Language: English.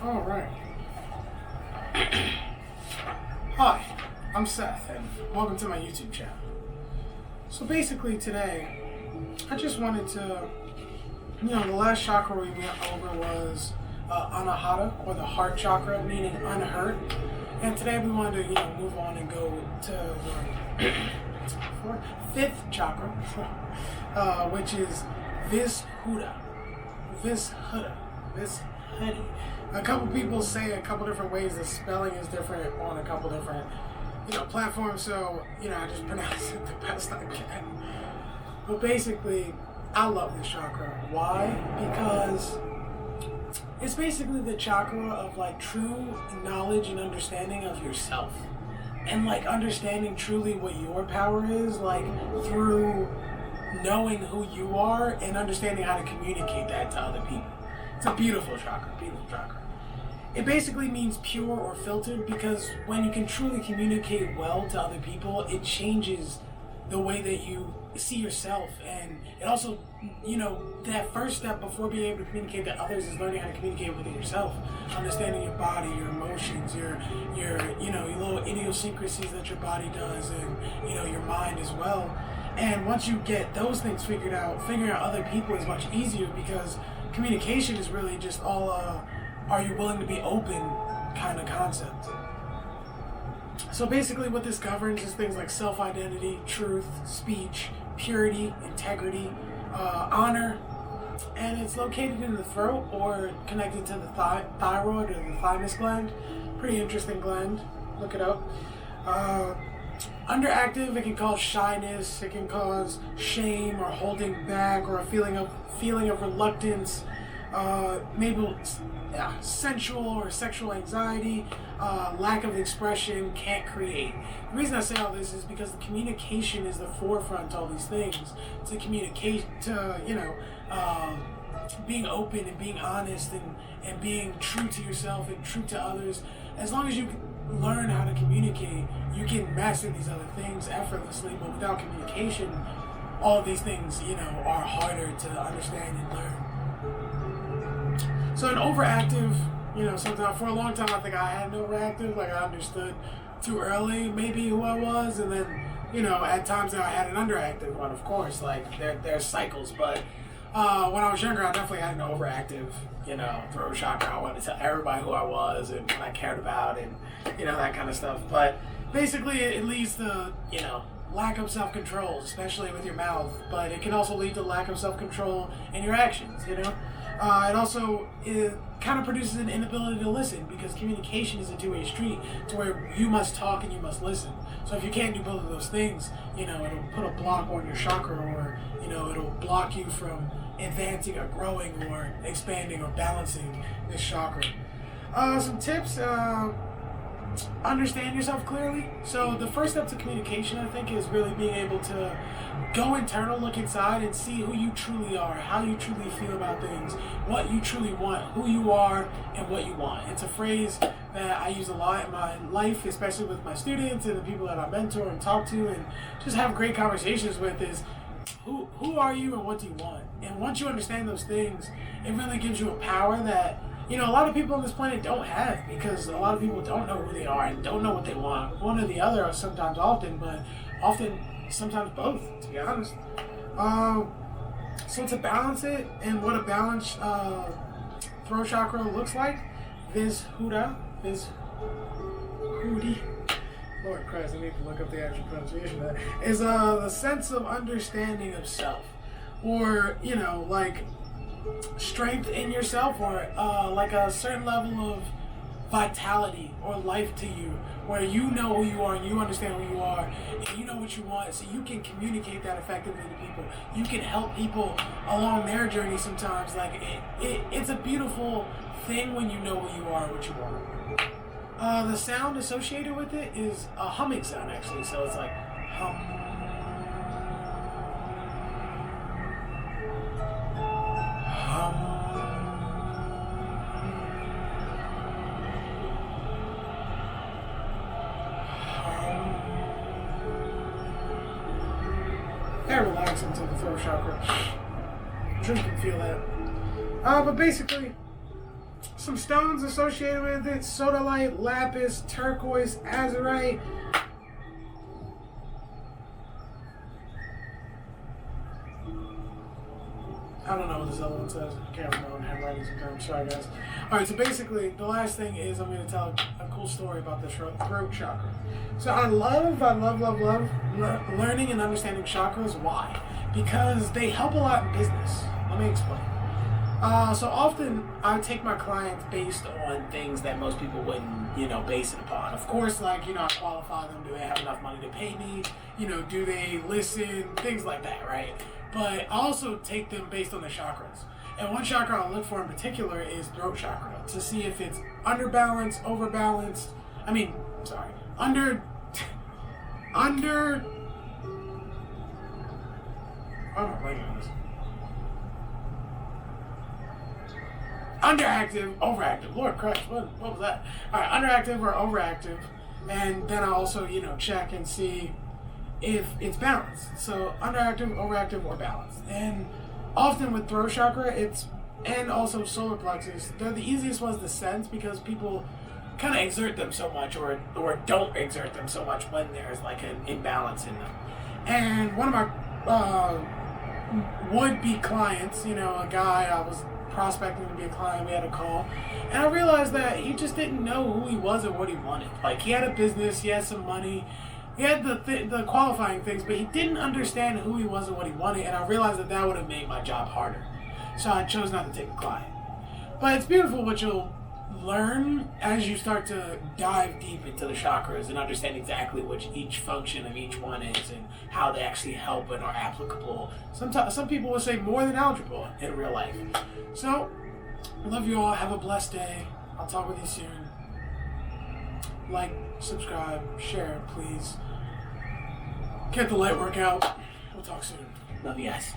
All right. Hi, I'm Seth, and welcome to my YouTube channel. So basically today, I just wanted to, the last chakra we went over was Anahata, or the heart chakra, meaning unhurt. And today we wanted to, move on and go to the fifth chakra, which is Vishuddha. Vishuddha. A couple people say a couple different ways. The spelling is different on a couple different, platforms. So, I just pronounce it the best I can. But basically, I love this chakra. Why? Because it's basically the chakra of like true knowledge and understanding of yourself. And like understanding truly what your power is, like through knowing who you are and understanding how to communicate that to other people. It's a beautiful chakra, It basically means pure or filtered, because when you can truly communicate well to other people, it changes the way that you see yourself. And it also, that first step before being able to communicate to others is learning how to communicate with yourself, understanding your body, your emotions, your little idiosyncrasies that your body does, and your mind as well. And once you get those things figured out, figuring out other people is much easier, because communication is really just all are you willing to be open kind of concept. So basically what this governs is things like self-identity, truth, speech, purity, integrity, honor, and it's located in the throat or connected to the thyroid or the thymus gland. Pretty interesting gland, look it up. Underactive, it can cause shyness, it can cause shame or holding back, or a feeling of reluctance, maybe sensual or sexual anxiety, lack of expression, can't create. The reason I say all this is because the communication is the forefront to all these things. To communicate, to being open and being honest and being true to yourself and true to others. As long as you learn how to communicate, you can master these other things effortlessly. But without communication, all of these things, are harder to understand and learn. So an overactive, sometimes for a long time I think I had an overactive, like I understood too early maybe who I was, and then, at times I had an underactive one, of course, like there's cycles, but when I was younger I definitely had an overactive, throat chakra. I wanted to tell everybody who I was and what I cared about and, that kind of stuff. But basically it leads to, lack of self-control, especially with your mouth, but it can also lead to lack of self-control in your actions, it kind of produces an inability to listen, because communication is a two-way street, to where you must talk and you must listen. So if you can't do both of those things, it'll put a block on your chakra, or, it'll block you from advancing or growing or expanding or balancing this chakra. Some tips, understand yourself clearly. So the first step to communication, I think, is really being able to go internal, look inside, and see who you truly are, how you truly feel about things, what you truly want, who you are, and what you want. It's a phrase that I use a lot in my life, especially with my students and the people that I mentor and talk to and just have great conversations with, is who are you and what do you want? And once you understand those things, it really gives you a power that a lot of people on this planet don't have, because a lot of people don't know who they are and don't know what they want. One or the other, or sometimes sometimes both, to be honest. So to balance it, and what a balanced throat chakra looks like, Vishuddha, Lord Christ, I need to look up the actual pronunciation of that, is the sense of understanding of self, or, like strength in yourself, or like a certain level of vitality or life to you, where you know who you are and you understand who you are and you know what you want, so you can communicate that effectively to people. You can help people along their journey sometimes. Like it's a beautiful thing when you know who you are and what you want. The sound associated with it is a humming sound, actually, so it's like hum. Very relaxing to the throat chakra. I'm sure you can feel that. But basically, some stones associated with it: sodalite, lapis, turquoise, azurite. I don't know what this other one says. I can't remember. I'm handwriting sometimes. Sorry, guys. Alright, so basically, the last thing is I'm going to tell a cool story about the throat chakra. So I love learning and understanding chakras. Why? Because they help a lot in business. Let me explain. So often I take my clients based on things that most people wouldn't, base it upon. Of course, I qualify them. Do they have enough money to pay me? Do they listen? Things like that, right? But I also take them based on the chakras. And one chakra I look for in particular is throat chakra, to see if it's underbalanced, overbalanced. Under. Why am I blanking on this? Underactive, overactive. Lord Christ, what was that? Alright, underactive or overactive. And then I also, check and see if it's balanced. So underactive, overactive, or balanced. And often with throat chakra, and also solar plexus, they're the easiest ones to sense because people kind of exert them so much or don't exert them so much when there's an imbalance in them. And one of my would-be clients, a guy I was prospecting to be a client, we had a call, and I realized that he just didn't know who he was or what he wanted. He had a business, he had some money, he had the qualifying things, but he didn't understand who he was and what he wanted, and I realized that would have made my job harder. So I chose not to take a client. But it's beautiful what you'll learn as you start to dive deep into the chakras and understand exactly what each function of each one is and how they actually help and are applicable. Some people will say more than algebra in real life. So, I love you all. Have a blessed day. I'll talk with you soon. Like, subscribe, share, please. Get the light work out. We'll talk soon. Love you guys.